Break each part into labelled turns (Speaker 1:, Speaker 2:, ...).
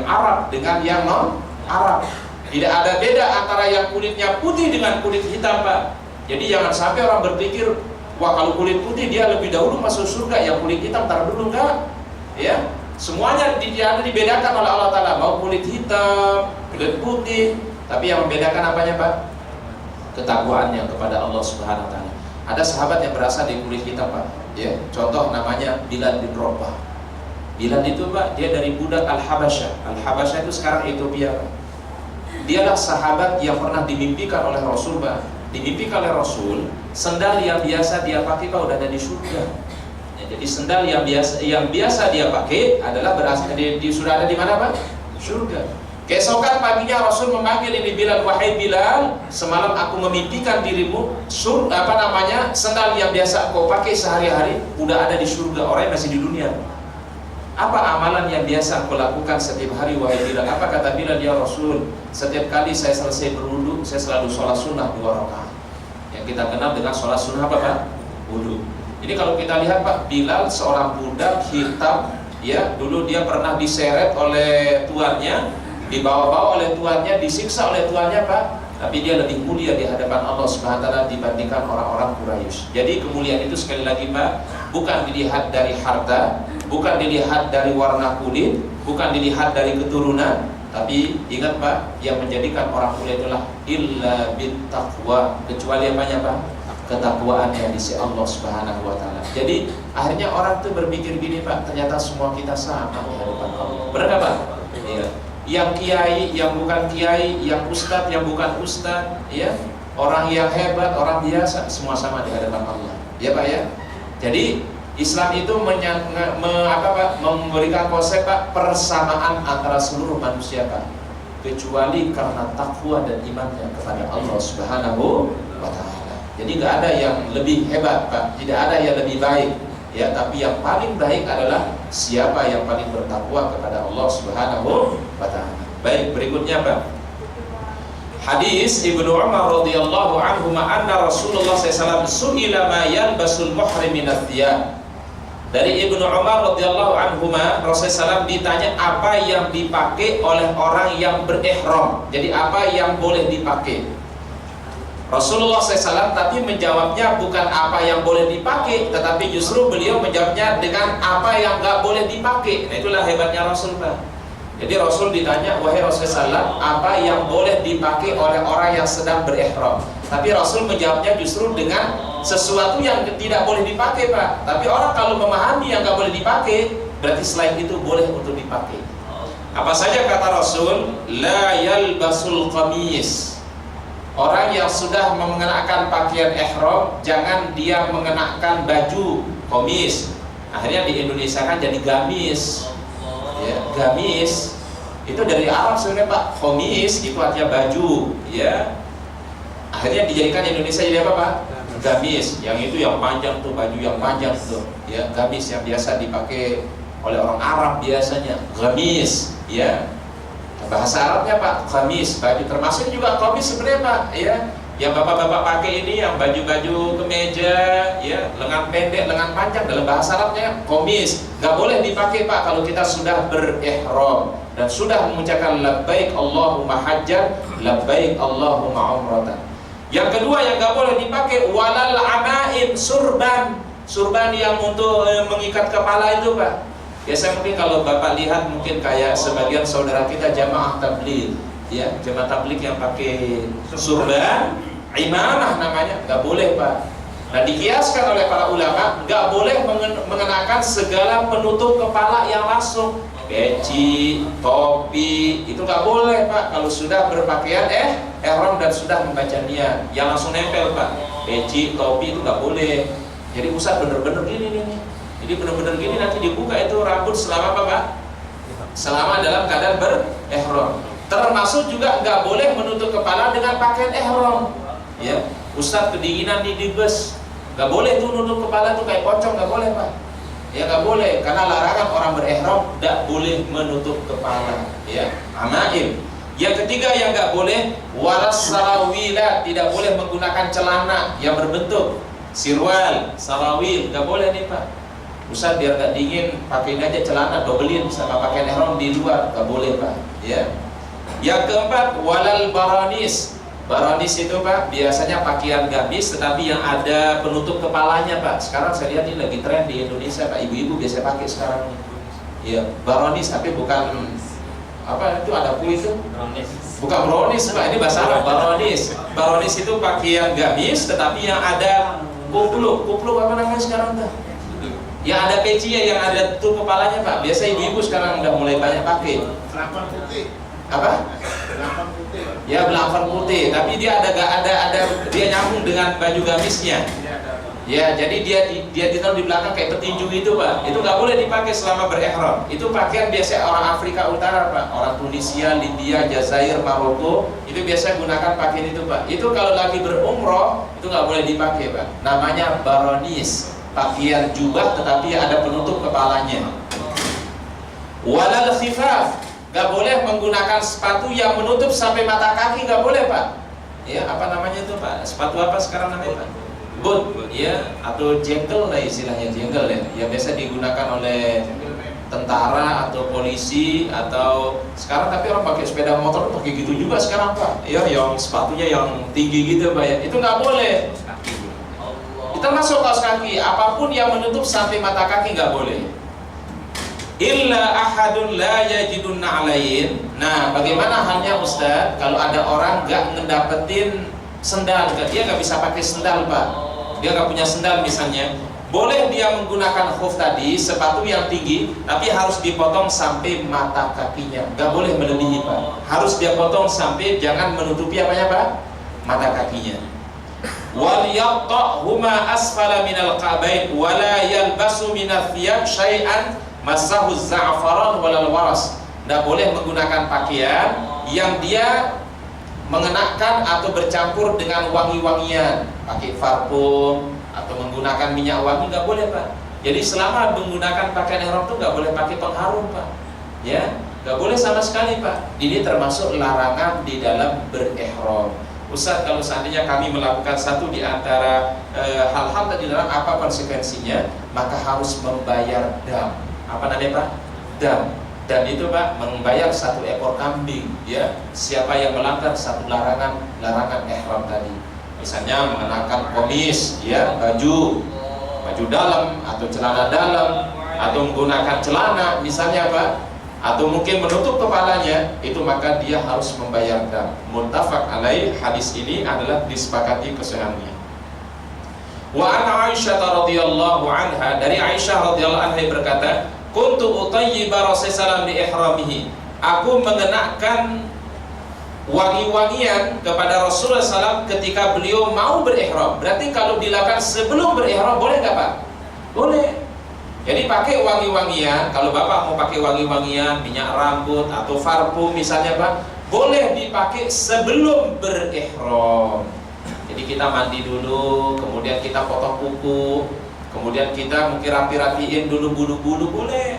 Speaker 1: Arab dengan yang non Arab. Tidak ada beda antara yang kulitnya putih dengan kulit hitam, Pak. Jadi jangan sampai orang berpikir, wah kalau kulit putih dia lebih dahulu masuk surga, yang kulit hitam tar dulu, enggak. Ya, semuanya dibedakan oleh Allah Ta'ala, mau kulit hitam, kulit putih, tapi yang membedakan apanya, Pak? Ketakwaannya kepada Allah Subhanahu Wa Ta'ala. Ada sahabat yang berasal dari kulit hitam, Pak. Ya, contoh namanya Bilal bin Rabah. Bilal itu, Pak, dia dari budak Al-Habasyah. Al-Habasyah itu sekarang Ethiopia, Pak. Dialah sahabat yang pernah dimimpikan oleh Rasul, Pak. Dimimpikan oleh Rasul, sendal yang biasa dia pakai, Pak, udah ada di surga. Ya, jadi sendal yang biasa dia pakai adalah berasal sudah ada di mana, Pak? Surga. Keesokan paginya Rasul memanggil ini Bilal, wahai Bilal, semalam aku memimpikan dirimu sendal yang biasa kau pakai sehari-hari udah ada di surga, orang yang masih di dunia. Apa amalan yang biasa kau lakukan setiap hari, wahai Bilal? Apa kata Bilal? Ya Rasul, setiap kali saya selesai berwudu, saya selalu sholat sunnah 2 rakaat. Yang kita kenal dengan sholat sunnah apa, Pak? Wudu. Ini kalau kita lihat, Pak, Bilal seorang budak hitam, ya, dulu dia pernah diseret oleh tuannya, dibawa-bawa oleh tuannya, disiksa oleh tuannya, Pak. Tapi dia lebih mulia di hadapan Allah Subhanahu Wa Ta'ala dibandingkan orang-orang Quraisy. Jadi kemuliaan itu sekali lagi, Pak, bukan dilihat dari harta, bukan dilihat dari warna kulit, bukan dilihat dari keturunan, tapi ingat, Pak, yang menjadikan orang mulia itulah illa bittaqwa, kecuali apanya, Pak? Ketakwaannya di sisi Allah Subhanahu Wa Ta'ala. Jadi akhirnya orang tuh berpikir gini, Pak, ternyata semua kita sama di hadapan Allah. Benar nggak, Pak? Iya. Yang kiai, yang bukan kiai, yang ustadz, yang bukan ustadz, ya, orang yang hebat, orang biasa, semua sama di hadapan Allah. Ya, Pak, ya. Jadi Islam itu memberikan konsep, Pak, persamaan antara seluruh manusia, Pak, kecuali karena takwa dan imannya kepada Allah Subhanahu Wa Ta'ala. Jadi nggak ada yang lebih hebat, Pak, tidak ada yang lebih baik, ya, tapi yang paling baik adalah siapa yang paling bertakwa kepada Allah Subhanahu Wa Ta'ala. Baik, berikutnya, Pak, hadis Ibnu Umar radhiyallahu anhu anna Rasulullah SAW su'ila ma yalbasul muhrim min ath-thiyab. Dari Ibnu Umar radhiyallahu anhu, Rasulullah SAW ditanya apa yang dipakai oleh orang yang berihram. Jadi apa yang boleh dipakai? Rasulullah SAW tapi menjawabnya bukan apa yang boleh dipakai, tetapi justru beliau menjawabnya dengan apa yang nggak boleh dipakai. Nah, itulah hebatnya Rasul, Pak. Jadi Rasul ditanya, wahai Rasulullah, apa yang boleh dipakai oleh orang yang sedang berihram? Tapi Rasul menjawabnya justru dengan sesuatu yang tidak boleh dipakai, Pak. Tapi orang kalau memahami yang nggak boleh dipakai, berarti selain itu boleh untuk dipakai. Apa saja kata Rasul? La yalbasul qamis. Orang yang sudah mengenakan pakaian ihram, jangan dia mengenakan baju komis. Akhirnya di Indonesia kan jadi gamis. Ya, gamis itu dari Arab sebenarnya, Pak. Komis itu artinya baju, ya. Akhirnya dijadikan Indonesia jadi apa, Pak? Gamis. Yang itu yang panjang tuh, baju yang panjang tuh, ya. Gamis yang biasa dipakai oleh orang Arab biasanya, gamis, ya. Bahasa Arabnya, Pak, gamis, baju, termasuk juga komis sebenarnya, Pak, ya. Yang bapak-bapak pakai ini, yang baju-baju kemeja, ya, lengan pendek, lengan panjang, dalam bahasa Arabnya komis. Gak boleh dipakai, Pak, kalau kita sudah berihram dan sudah mengucapkan labbaik Allahumma hajjan, labbaik Allahumma umratan. Yang kedua yang gak boleh dipakai walal amaim, surban. Surban yang untuk mengikat kepala itu, Pak. Biasanya mungkin kalau Bapak lihat mungkin kayak sebagian saudara kita jamaah tabligh, ya, jamaah tabligh yang pakai surban, imamah namanya, nggak boleh, Pak. Nah, dikiaskan oleh para ulama, nggak boleh mengenakan segala penutup kepala yang langsung, peci, topi, itu nggak boleh, Pak. Kalau sudah berpakaian ihram dan sudah membaca niat, yang langsung nempel, Pak. Peci, topi itu nggak boleh. Jadi Ustaz bener-bener gini nih. Jadi benar-benar gini nanti dibuka itu rambut selama apa, Pak? Selama dalam keadaan berihram. Termasuk juga nggak boleh menutup kepala dengan pakaian ihram. Ya, Ustaz kedinginan di bus, nggak boleh tuh nutup kepala tuh kayak pocong, nggak boleh, Pak. Ya nggak boleh, karena larangan orang berihram nggak boleh menutup kepala. Ya, amaim. Yang ketiga yang nggak boleh waras sarawila, tidak boleh menggunakan celana yang berbentuk sirwal, sarawil, nggak boleh nih, Pak. Ustaz biar nggak dingin pakein aja celana dobelin sama pakaian ihram di luar, nggak boleh Pak. Ya. Yang keempat, walal baranis. Baranis itu Pak biasanya pakaian gamis tetapi yang ada penutup kepalanya Pak. Sekarang saya lihat ini lagi tren di Indonesia Pak, ibu-ibu biasa pakai sekarang. Ya, baranis tapi bukan apa itu ada kuis itu? Bukan brownies Pak, ini bahasa Arab, baranis. Baranis itu pakaian gamis tetapi yang ada kupluk apa namanya sekarang tuh? Yang ada pecinya, yang ada tutup kepalanya Pak. Biasa ibu-ibu sekarang udah mulai banyak pakai.
Speaker 2: Belakang putih.
Speaker 1: Apa?
Speaker 2: Belakang putih.
Speaker 1: Ya belakang putih, tapi dia ada dia nyambung dengan baju gamisnya. Ya, jadi dia ditaruh di belakang kayak petinju itu Pak. Itu nggak boleh dipakai selama berihram. Itu pakaian biasa orang Afrika Utara Pak, orang Tunisia, Libya, Jazair, Maroko. Itu biasa gunakan pakaian itu Pak. Itu kalau lagi berumroh itu nggak boleh dipakai Pak. Namanya baronis, pakaian jubah tetapi ada penutup kepalanya. Walal khifaf, nggak boleh menggunakan sepatu yang menutup sampai mata kaki, nggak boleh Pak. Ya, apa namanya itu Pak? Sepatu apa sekarang namanya Pak? Boot, ya, atau jengkel lah istilahnya, jengkel ya. Ya biasa digunakan oleh tentara atau polisi atau sekarang tapi orang pakai sepeda motor pakai gitu juga sekarang Pak. Ya, yang sepatunya yang tinggi gitu Pak ya. Itu nggak boleh. Kita masuk kaos kaki, apapun yang menutup sampai mata kaki nggak boleh. Illa ahadun la yajidun na'lain. Nah, bagaimana halnya Ustaz kalau ada orang nggak ngedapetin sendal, dia nggak bisa pakai sendal Pak. Dia nggak punya sendal misalnya, boleh dia menggunakan khuf tadi, sepatu yang tinggi, tapi harus dipotong sampai mata kakinya, nggak boleh melebihi Pak. Harus dia potong sampai, jangan menutupi apanya Pak? Mata kakinya. Wal yaqta'huma asfala minal ka'bain wa la yalbasu minal thiyab syai'an masahu za'faran walal waras. Nggak boleh menggunakan pakaian yang dia mengenakan atau bercampur dengan wangi-wangian, pakai parfum atau menggunakan minyak wangi, nggak boleh Pak. Jadi selama menggunakan pakaian ihram itu nggak boleh pakai pengharum Pak. Ya, nggak boleh sama sekali Pak. Ini termasuk larangan di dalam berihram. Ustaz, kalau seandainya kami melakukan satu di antara hal-hal tadi dalam apa konsekuensinya, maka harus membayar dam. Apa namanya Pak? Dam. Dan itu Pak membayar 1 ekor kambing, ya. Siapa yang melanggar satu larangan ihram tadi, misalnya mengenakan komis, ya, baju dalam atau celana dalam, atau menggunakan celana misalnya Pak, atau mungkin menutup kepalanya, itu maka dia harus membayar dam. Muttafaq alaih, hadis ini adalah disepakati kesunahannya. Wa an Aisyah radhiyallahu anha, dari Aisyah radhiyallahu anha berkata, kuntu utayyiba Rasulullah di ihramihi. Aku mengenakan wangi-wangian kepada Rasulullah SAW ketika beliau mau berihram. Berarti kalau dilakukan sebelum berihram boleh nggak Pak? Boleh. Jadi pakai wangi-wangian. Kalau Bapak mau pakai wangi-wangian, minyak rambut atau parfum misalnya Pak, boleh dipakai sebelum berihram. Jadi kita mandi dulu, kemudian kita potong kuku, kemudian kita mungkin rapi-rapiin dulu bulu-bulu, boleh.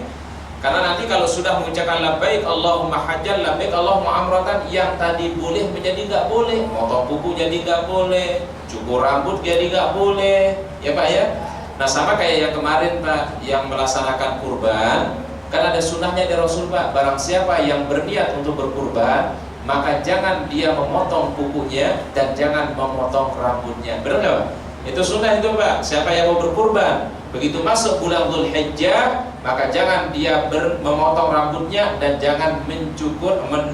Speaker 1: Karena nanti kalau sudah mengucapkan labbaik Allahumma hajjan, labbaik Allahumma amratan, yang tadi boleh menjadi nggak boleh. Potong kuku jadi nggak boleh, cukur rambut jadi nggak boleh, ya Pak ya. Nah sama kayak yang kemarin Pak, yang melaksanakan kurban, kan ada sunnahnya dari Rasul Pak. Barang siapa yang berniat untuk berkurban, maka jangan dia memotong kukunya dan jangan memotong rambutnya. Benar nggak Pak? Itu sunnah itu Pak. Siapa yang mau berkurban, begitu masuk bulan Dzulhijjah, maka jangan dia memotong rambutnya dan jangan memotong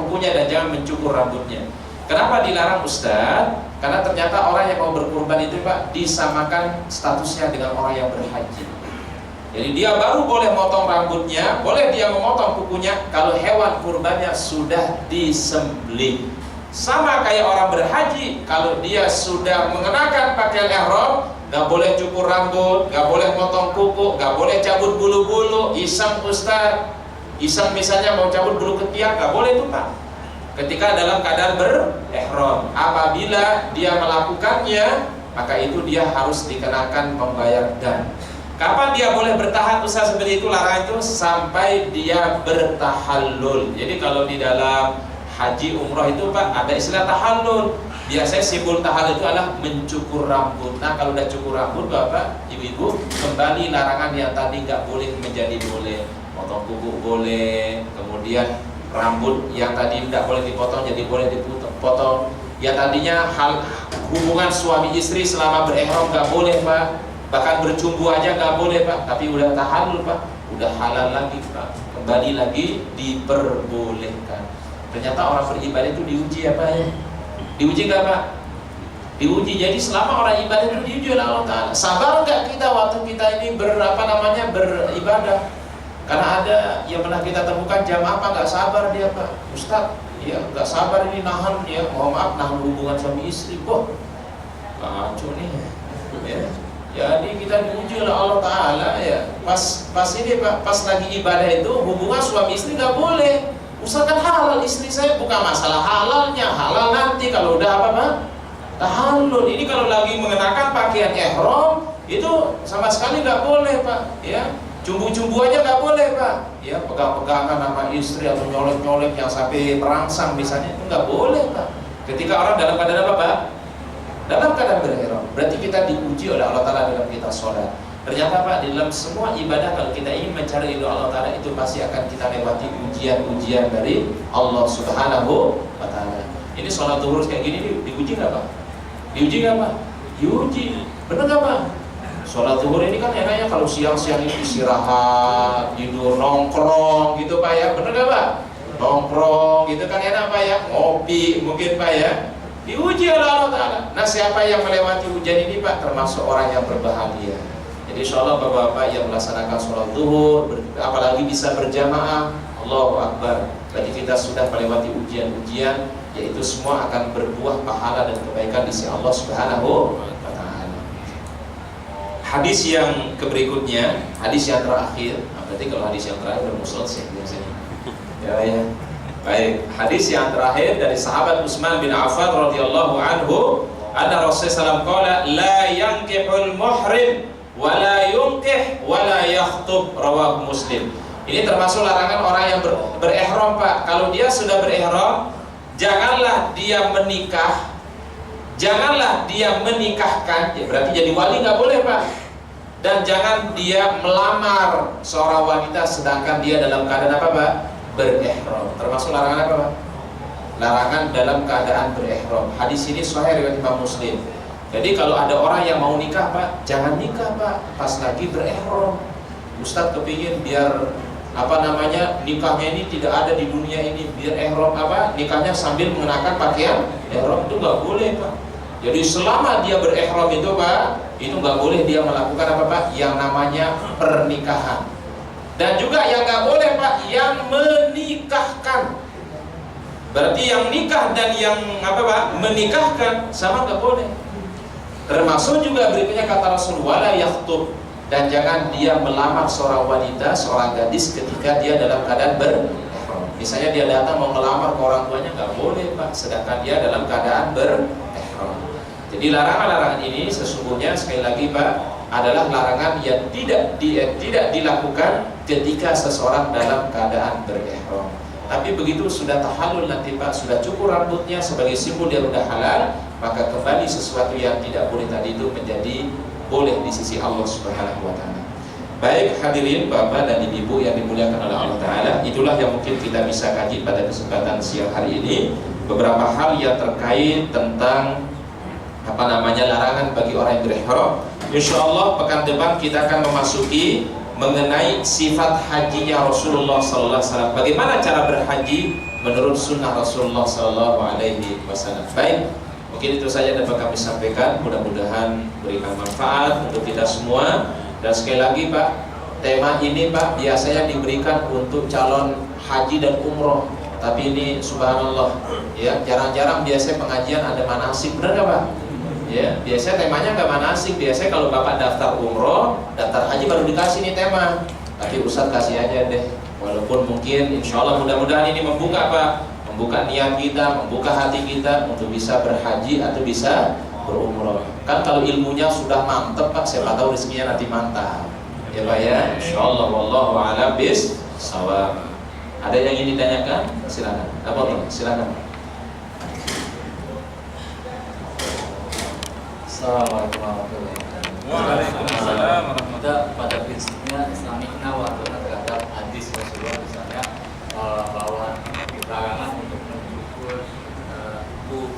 Speaker 1: kukunya dan jangan mencukur rambutnya. Kenapa dilarang Ustaz? Karena ternyata orang yang mau berkurban itu Pak disamakan statusnya dengan orang yang berhaji. Jadi dia baru boleh motong rambutnya, boleh dia memotong kukunya kalau hewan kurbannya sudah disembelih. Sama kayak orang berhaji, kalau dia sudah mengenakan pakaian ihram, gak boleh cukur rambut, gak boleh motong kuku, gak boleh cabut bulu-bulu. Iseng Ustaz, iseng misalnya mau cabut bulu ketiak, gak boleh itu Pak. Ketika dalam keadaan berihram, apabila dia melakukannya, maka itu dia harus dikenakan membayar dam. Kapan dia boleh bertahan Ustaz seperti itu? Larangan itu sampai dia bertahallul. Jadi kalau di dalam haji umroh itu Pak ada istilah tahallul. Biasanya simbol tahallul itu adalah mencukur rambut. Nah kalau udah cukur rambut Bapak, Ibu-ibu, kembali larangan yang tadi nggak boleh menjadi boleh. Potong kuku boleh, kemudian rambut yang tadi tidak boleh dipotong jadi boleh dipotong. Ya tadinya hal hubungan suami istri selama berihram nggak boleh Pak. Bahkan bercumbu aja nggak boleh Pak. Tapi udah tahallul Pak, udah halal lagi Pak. Kembali lagi diperbolehkan. Ternyata orang beribadah itu diuji apa ya? Diuji nggak Pak? Diuji. Jadi selama orang ibadah itu diuji oleh Allah Ta'ala. Sabar nggak kita waktu kita ini beribadah? Karena ada yang pernah kita temukan jamaah apa nggak sabar dia Pak. Ustaz, ya nggak sabar ini nahan ya, mohon maaf nahan hubungan suami istri. Kok kacau nih ya. Jadi kita diuji oleh Allah Ta'ala ya. Pas ini Pak, pas lagi ibadah itu hubungan suami istri nggak boleh. Usahakan halal istri saya, bukan masalah halalnya, halal nanti kalau udah apa Pak? Tahallul. Ini kalau lagi mengenakan pakaian ihram itu sama sekali nggak boleh Pak. Ya, cumbu-cumbu aja nggak boleh Pak. Ya, pegang-pegangan sama istri atau nyolek-nyolek yang sampai merangsang misalnya itu nggak boleh Pak. Ketika orang dalam keadaan apa Pak? Dalam keadaan berihram. Berarti kita diuji oleh Allah Ta'ala dalam kita sholat. Ternyata Pak, di dalam semua ibadah kalau kita ingin mencari ridho Allah Ta'ala itu pasti akan kita lewati ujian-ujian dari Allah Subhanahu wa Ta'ala. Ini sholat zuhur kayak gini diuji nggak Pak? Diuji nggak Pak? Diuji. Bener nggak Pak? Sholat zuhur ini kan enaknya kalau siang-siang ini istirahat, tidur, nongkrong gitu Pak ya. Bener nggak Pak? Nongkrong gitu kan enak Pak ya. Ngopi mungkin Pak ya. Diuji oleh Allah Ta'ala. Nah siapa yang melewati ujian ini Pak? Termasuk orang yang berbahagia. Jadi insya Allah Bapak-Bapak yang melaksanakan sholat zuhur, apalagi bisa berjamaah, Allahu Akbar. Berarti kita sudah melewati ujian-ujian, yaitu semua akan berbuah pahala dan kebaikan di sisi Allah Subhanahu wa Ta'ala. Hadis yang berikutnya, hadis yang terakhir. Berarti kalau hadis yang terakhir bermusul sih biasanya. Ya. Baik, hadis yang terakhir dari sahabat Utsman bin Affan radhiyallahu anhu, anna Rasulullah sallallahu alaihi wasallam qala la yankihul muhrim wala yunkih wala yakhtub, rawahu Muslim. Ini termasuk larangan orang yang berihram Pak. Kalau dia sudah berihram, janganlah dia menikah, janganlah dia menikahkan, ya berarti jadi wali nggak boleh Pak. Dan jangan dia melamar seorang wanita sedangkan dia dalam keadaan apa Pak? Berihram. Termasuk larangan apa Pak? Larangan dalam keadaan berihram. Hadis ini sahih riwayat Imam Muslim. Jadi kalau ada orang yang mau nikah Pak, jangan nikah Pak pas lagi berihram. Ustadz kepingin biar nikahnya ini tidak ada di dunia ini, biar ihram nikahnya sambil mengenakan pakaian ihram, itu nggak boleh Pak. Jadi selama dia berihram itu Pak, itu nggak boleh dia melakukan apa Pak? Yang namanya pernikahan. Dan juga yang nggak boleh Pak, yang menikahkan. Berarti yang nikah dan yang menikahkan sama nggak boleh. Termasuk juga berikutnya kata Rasulullah la yakhtub, dan jangan dia melamar seorang wanita, seorang gadis ketika dia dalam keadaan berihram. Misalnya dia datang mau melamar ke orang tuanya, nggak boleh Pak, sedangkan dia dalam keadaan berihram. Jadi larangan-larangan ini sesungguhnya sekali lagi Pak adalah larangan yang tidak dilakukan ketika seseorang dalam keadaan berihram. Tapi begitu sudah tahallul nanti Pak, sudah cukur rambutnya sebagai simbol dia sudah halal, maka kembali sesuatu yang tidak boleh tadi itu menjadi boleh di sisi Allah Subhanahu wa Ta'ala. Baik hadirin Bapak dan Ibu yang dimuliakan oleh Allah Ta'ala, itulah yang mungkin kita bisa kaji pada kesempatan siang hari ini. Beberapa hal yang terkait tentang larangan bagi orang yang berihram. Insya Allah pekan depan kita akan memasuki mengenai sifat hajinya Rasulullah Sallallahu Alaihi Wasallam. Bagaimana cara berhaji menurut sunnah Rasulullah Sallallahu Alaihi Wasallam. Baik, mungkin itu saja dapat kami sampaikan. Mudah-mudahan berikan manfaat untuk kita semua. Dan sekali lagi Pak, tema ini Pak biasanya diberikan untuk calon haji dan umroh. Tapi ini subhanallah, ya jarang-jarang biasanya pengajian ada manasik, benar nggak Pak? Ya, biasanya temanya nggak manasik. Biasanya kalau Bapak daftar umroh, daftar haji baru dikasih nih tema. Tapi Ustadz kasih aja deh. Walaupun mungkin insya Allah mudah-mudahan ini membuka Pak, membuka niat kita, membuka hati kita untuk bisa berhaji atau bisa berumroh. Kan kalau ilmunya sudah mantep Pak, siapa tahu rezekinya nanti mantap. Ya Pak ya, insya Allah wallahu a'lam bishawab. Ada yang ingin ditanyakan? Silakan. Silakan.
Speaker 3: Assalamualaikum warahmatullahi wabarakatuh.
Speaker 2: Waalaikumsalam
Speaker 3: Kita pada prinsipnya Islamic nawatuna terhadap hadis Rasulullah misalnya bahwa larangan untuk mencukur kuku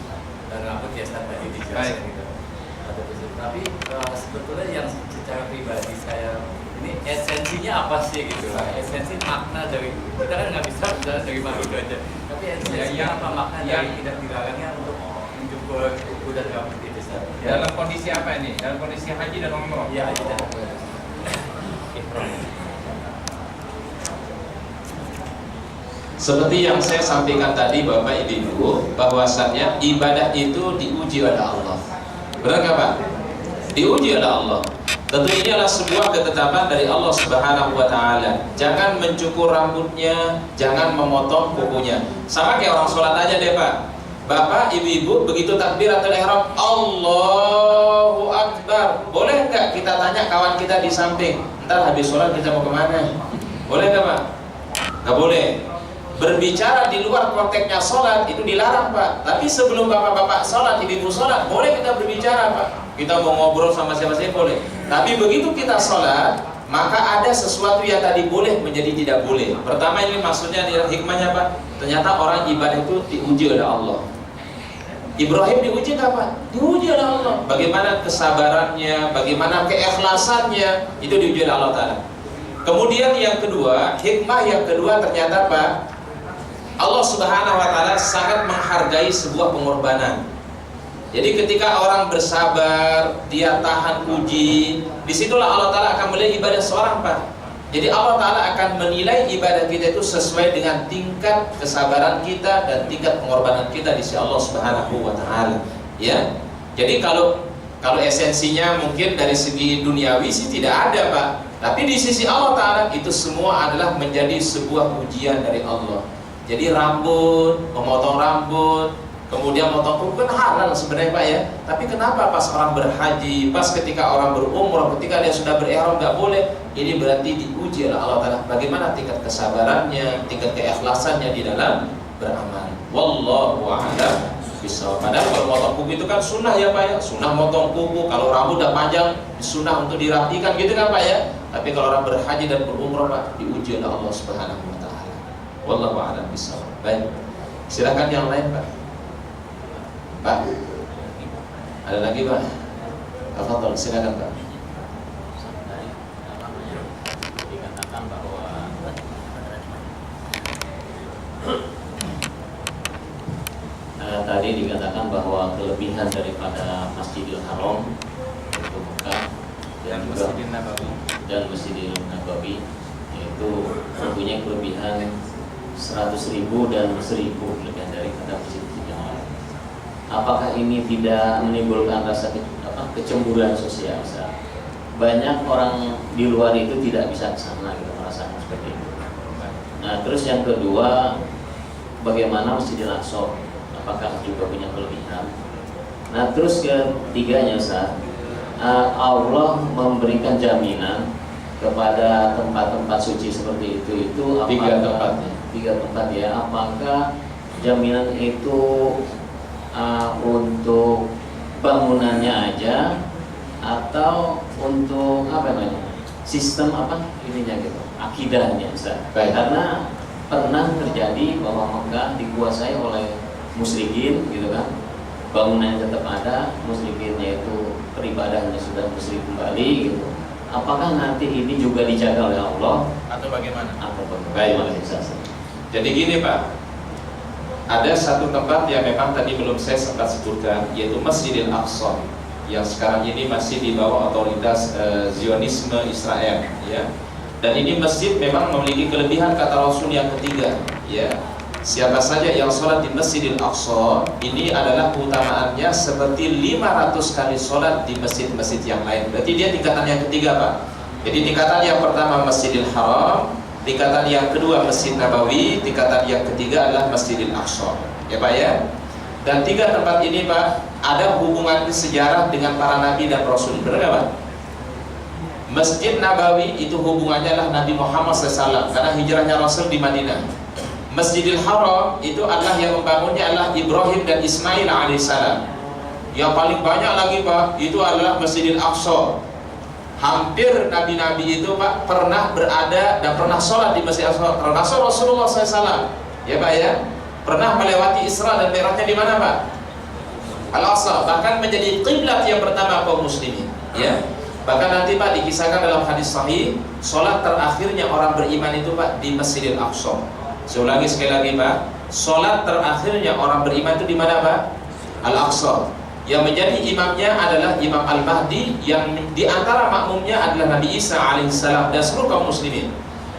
Speaker 3: dan rambut ya tadi dijelaskan gitu. Pada prinsip. Tapi sebetulnya yang secara pribadi saya ini esensinya apa sih gitu lah? Esensi makna dari kita kan nggak bisa bicara dari mana itu aja. Tapi esensinya apa makna dari tidak dilarangnya untuk mencukur kuku dan rambut itu?
Speaker 4: Dalam kondisi apa ini? Dalam kondisi haji dan umroh?
Speaker 3: Iya, haji dan umroh.
Speaker 1: Seperti yang saya sampaikan tadi Bapak Ibu, bahwasannya ibadah itu diuji oleh Allah. Benar nggak Pak? Diuji oleh Allah. Tentu ini adalah sebuah ketetapan dari Allah Subhanahu wa Ta'ala. Jangan mencukur rambutnya, jangan memotong kukunya. Sama kayak orang sholat aja deh Pak. Bapak, ibu-ibu begitu takbiratul ihram, Allahu Akbar. Boleh nggak kita tanya kawan kita di samping, ntar habis sholat kita mau kemana? Boleh nggak Pak? Nggak boleh. Berbicara di luar konteksnya sholat itu dilarang Pak. Tapi sebelum bapak-bapak sholat, ibu-ibu sholat, boleh kita berbicara Pak. Kita mau ngobrol sama siapa-siapa boleh. Tapi begitu kita sholat, maka ada sesuatu yang tadi boleh menjadi tidak boleh. Pertama ini maksudnya hikmahnya Pak. Ternyata orang ibadah itu diuji oleh Allah. Ibrahim diuji nggak Pak? Diuji oleh Allah. Bagaimana kesabarannya, bagaimana keikhlasannya, itu diuji oleh Allah Ta'ala. Kemudian yang kedua, hikmah yang kedua ternyata Pak, Allah Subhanahu Wa Ta'ala sangat menghargai sebuah pengorbanan. Jadi ketika orang bersabar, dia tahan uji, disitulah Allah Ta'ala akan melihat ibadah seorang Pak. Jadi Allah Ta'ala akan menilai ibadah kita itu sesuai dengan tingkat kesabaran kita dan tingkat pengorbanan kita di sisi Allah Subhanahu wa Ta'ala. Ya. Jadi kalau esensinya mungkin dari segi duniawi sih tidak ada Pak. Tapi di sisi Allah Ta'ala itu semua adalah menjadi sebuah ujian dari Allah. Jadi rambut, memotong rambut, kemudian motong kuku kan halal sebenarnya Pak ya. Tapi kenapa pas orang berhaji, pas ketika orang berumrah, ketika dia sudah berihram nggak boleh? Ini berarti diuji oleh Allah Ta'ala. Bagaimana tingkat kesabarannya, tingkat keikhlasannya di dalam beramal. Wallahu a'lam bishawab. Padahal kalau motong kuku itu kan sunnah ya Pak ya. Sunnah motong kuku. Kalau rambut udah panjang, sunnah untuk dirapikan gitu kan Pak ya. Tapi kalau orang berhaji dan berumrah Pak, diuji oleh Allah Subhanahu wa Ta'ala. Wallahu a'lam bishawab. Baik. Silakan yang lain Pak. Pak, ada lagi Pak? Tafadhol, silakan Pak.
Speaker 3: Dikatakan bahwa tadi dikatakan bahwa kelebihan daripada Masjidil Haram itu Mekah
Speaker 4: Dan Masjidil Nabawi
Speaker 3: dan Masjidil Nabawi yaitu mempunyai kelebihan 100.000 dan 1.000 lebih daripada masjid yang lain. Apakah ini tidak menimbulkan rasa kecemburuan sosial? Banyak orang di luar itu tidak bisa ke sana gitu, merasakan seperti itu. Nah, terus yang kedua, bagaimana Masjidil Aqsa? Apakah juga punya kelebihan? Nah, terus ketiganya, Ustaz, Allah memberikan jaminan kepada tempat-tempat suci seperti itu tiga tempat ya. Apakah jaminan itu untuk bangunannya aja atau untuk apa namanya sistem ininya gitu, akidahnya Ustaz? Karena pernah terjadi bahwa Mekah dikuasai oleh musyrikin gitu kan, bangunannya tetap ada, musyrikinnya itu peribadahannya sudah musyrik kembali gitu. Apakah nanti ini juga dijaga oleh Allah
Speaker 4: atau bagaimana?
Speaker 3: Bagaimana Ustaz?
Speaker 1: Jadi gini Pak, ada satu tempat yang memang tadi belum saya sempat sebutkan, yaitu Masjidil Aqsa, yang sekarang ini masih di bawah otoritas Zionisme Israel, ya. Dan ini masjid memang memiliki kelebihan kata Rasul yang ketiga, ya. Siapa saja yang sholat di Masjidil Aqsa, ini adalah keutamaannya seperti 500 kali sholat di masjid-masjid yang lain. Berarti dia tingkatan yang ketiga Pak. Jadi tingkatan yang pertama Masjidil Haram, tingkatan yang kedua Masjid Nabawi, tingkatan yang ketiga adalah Masjidil Aqsa, ya Pak ya. Dan tiga tempat ini Pak ada hubungan sejarah dengan para nabi dan rasul, benar nggak Pak? Masjid Nabawi itu hubungannya adalah Nabi Muhammad SAW karena hijrahnya Rasul di Madinah. Masjidil Haram itu adalah yang membangunnya adalah Ibrahim dan Ismail alaihissalam. Yang paling banyak lagi Pak, itu adalah Masjidil Aqsa. Hampir nabi-nabi itu Pak pernah berada dan pernah sholat di Masjidil Aqsa. Termasuk Rasulullah SAW, ya Pak ya, pernah melewati Isra dan Mi'rajnya di mana Pak? Al-Aqsa, bahkan menjadi kiblat yang pertama kaum muslimin, ya. Bahkan nanti Pak dikisahkan dalam hadis sahih, sholat terakhirnya orang beriman itu Pak di Masjidil Aqsa. Saya ulangi sekali lagi Pak, sholat terakhirnya orang beriman itu di mana Pak? Al-Aqsa. Yang menjadi imamnya adalah Imam Al-Mahdi, yang di antara makmumnya adalah Nabi Isa alaihissalam dan seluruh kaum muslimin.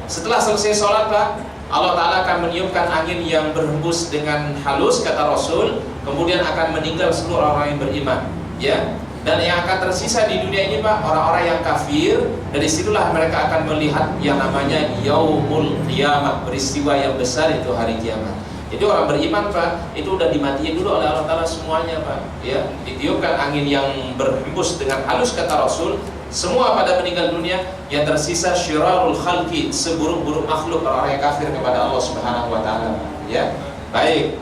Speaker 1: Setelah selesai sholat Pak, Allah Ta'ala akan meniupkan angin yang berhembus dengan halus, kata Rasul, kemudian akan meninggal seluruh orang yang beriman, ya. Dan yang akan tersisa di dunia ini Pak, orang-orang yang kafir. Dari situlah mereka akan melihat yang namanya Yaumul Qiyamah, peristiwa yang besar itu hari kiamat. Jadi orang beriman Pak, itu udah dimatiin dulu oleh Allah Ta'ala semuanya Pak, ya. Ditiupkan angin yang berhembus dengan halus, kata Rasul, semua pada meninggal dunia. Yang tersisa syirarul khalqi, seburuk-buruk makhluk, orang-orang yang kafir kepada Allah Subhanahu wa Ta'ala, ya. Baik.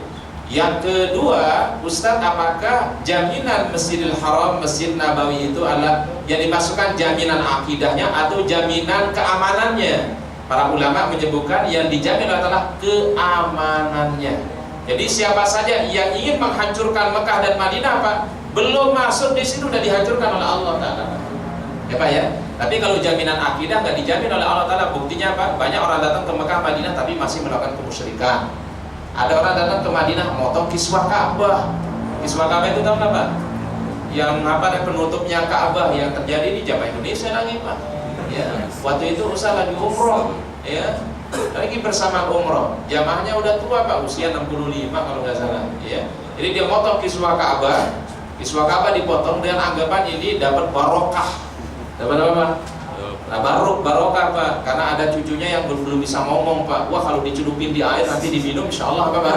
Speaker 1: Yang kedua, Ustadz, apakah jaminan Masjidil Haram, Masjid Nabawi itu adalah yang dimasukkan jaminan akidahnya atau jaminan keamanannya? Para ulama menyebutkan yang dijamin adalah keamanannya. Jadi siapa saja yang ingin menghancurkan Mekah dan Madinah Pak, belum masuk di situ sudah dihancurkan oleh Allah Ta'ala, ya Pak ya. Tapi kalau jaminan akidah nggak dijamin oleh Allah Ta'ala. Buktinya Pak, banyak orang datang ke Mekah Madinah tapi masih melakukan kemusyrikan. Ada orang datang ke Madinah motong kiswah Ka'bah. Kiswah Ka'bah itu tahu nggak Pak? Yang apa penutupnya Ka'bah yang terjadi di Jamaah Indonesia lagi Pak. Ya, waktu itu Ustaz lagi umroh, ya, lagi bersama umroh. Jamaahnya udah tua Pak, usia 65 kalau nggak salah, ya. Jadi dia motong kiswah Ka'bah dipotong dengan anggapan ini dapat barokah. Dapat apa? Nah, barokah Pak, karena ada cucunya yang belum bisa ngomong Pak. Wah, kalau dicelupin di air nanti diminum, insya Allah apa Pak?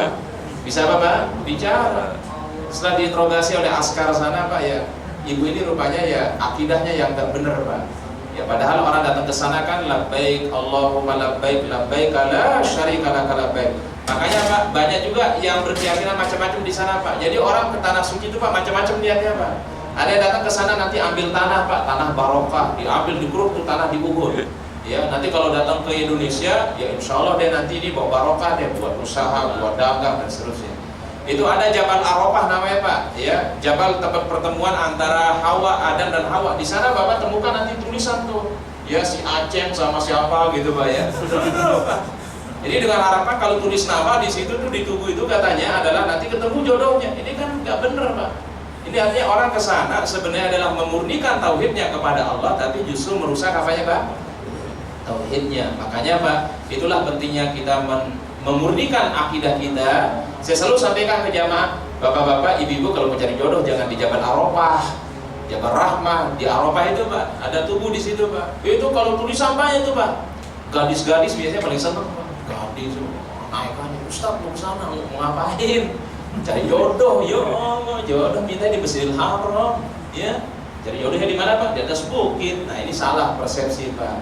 Speaker 1: Bisa apa Pak? Bicara. Setelah diinterogasi oleh askar sana Pak, ya, ibu ini rupanya ya akidahnya yang tak benar Pak. Ya, padahal orang datang ke sana kan labbaik Allahumma labbaik labbaik la syarika laka labbaik. Makanya Pak, banyak juga yang berkeyakinan macam-macam di sana Pak. Jadi orang ke tanah suci itu Pak macam-macam niatnya Pak. Ada yang datang ke sana nanti ambil tanah Pak, tanah barokah, diambil di keruk tuh tanah di Ubud. Ya, nanti kalau datang ke Indonesia, ya insya Allah dia nanti ini bawa barokah, dia buat usaha, buat dagang dan seterusnya. Itu ada Jabal Arafah namanya Pak, ya, Jabal tempat pertemuan antara Hawa, Adam dan Hawa. Di sana Bapak temukan nanti tulisan tuh, ya si Aceh sama siapa gitu Pak ya. Jadi dengan harapan kalau tulis nama di situ tuh di tubuh itu katanya adalah nanti ketemu jodohnya. Ini kan nggak bener Pak. Ini artinya orang ke sana sebenarnya adalah memurnikan tauhidnya kepada Allah, tapi justru merusak apanya Pak? Tauhidnya. Makanya Pak, itulah pentingnya kita memurnikan akidah kita. Saya selalu sampaikan ke jamaah, bapak-bapak, ibu-ibu kalau mau cari jodoh jangan di Jabal Arafah, Jabal Rahmah. Di Arafah itu Pak, ada tubuh di situ Pak. Itu kalau tulis sampahnya itu Pak, gadis-gadis biasanya paling seneng Pak. Gadis, naikannya, Ustaz mau kesana, mau ngapain? Cari jodoh, jodoh minta di Masjidil Haram, ya. Cari jodohnya di mana Pak? Di atas bukit. Nah ini salah persepsi Pak.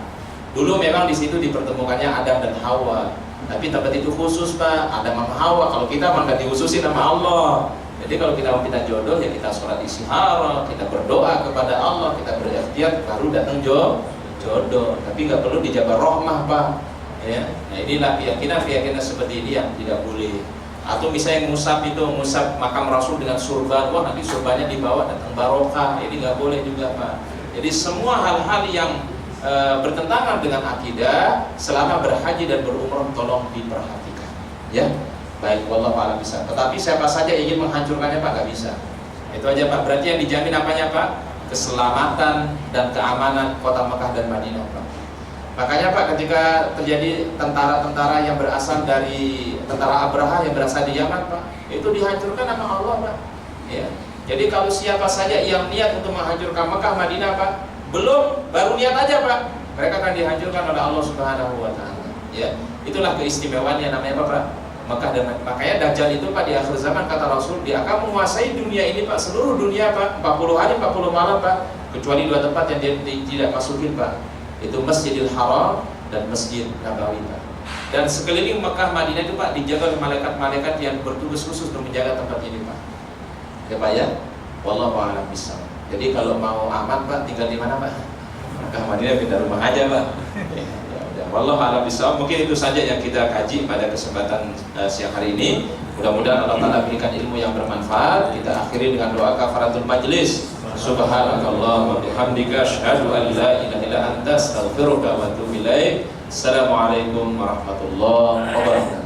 Speaker 1: Dulu memang di situ dipertemukannya Adam dan Hawa. Tapi tempat itu khusus Pak, ada Mama Hawa. Kalau kita mah nggak dikhususin sama Allah. Jadi kalau kita mau minta jodoh ya kita sholat istikharah, kita berdoa kepada Allah, kita berikhtiar baru datang jodoh. Tapi nggak perlu di Jabal Rahmah Pak. Ya, nah inilah keyakinan seperti ini yang tidak boleh. Atau misalnya ngusap makam Rasul dengan surban, wah nanti surbannya dibawa datang barokah. Ini nggak boleh juga Pak. Jadi semua hal-hal yang bertentangan dengan akidah selama berhaji dan berumrah tolong diperhatikan, ya. Baik, wallahu a'lam bisa. Tetapi siapa saja ingin menghancurkannya Pak, nggak bisa. Itu aja Pak. Berarti yang dijamin apanya Pak? Keselamatan dan keamanan kota Mekah dan Madinah Pak. Makanya Pak, ketika terjadi tentara-tentara yang berasal dari tentara Abraha yang berasal di Yaman Pak, itu dihancurkan sama Allah Pak. Ya. Jadi kalau siapa saja yang niat untuk menghancurkan Mekah Madinah Pak, belum, baru niat aja Pak, mereka akan dihancurkan oleh Allah Subhanahu wa Ta'ala. Ya, itulah keistimewaan yang namanya apa Pak? Mekah dan Madinah. Makanya Dajjal itu Pak di akhir zaman kata Rasul, dia akan menguasai dunia ini Pak, seluruh dunia Pak, 40 hari 40 malam Pak, kecuali 2 tempat yang dia tidak masukin Pak. Itu Masjidil Haram dan Masjid Nabawi Pak. Dan sekeliling Mekah Madinah itu Pak dijaga oleh malaikat-malaikat yang bertugas khusus untuk menjaga tempat ini Pak. Ya Pak ya. Wallahu a'lam bishawab. Jadi kalau mau aman Pak, tinggal di mana Pak? Mekah Madinah, pindah rumah aja Pak. Ya, wallahu a'lam bishawab. Mungkin itu saja yang kita kaji pada kesempatan siang hari ini. Mudah-mudahan Allah Ta'ala berikan ilmu yang bermanfaat. Kita akhiri dengan doa kafaratul majlis. Subhanakallah wa bihamdika asyhadu an la ilaha illa anta astaghfiruka wa atubu ilaik. Assalamualaikum warahmatullahi wabarakatuh.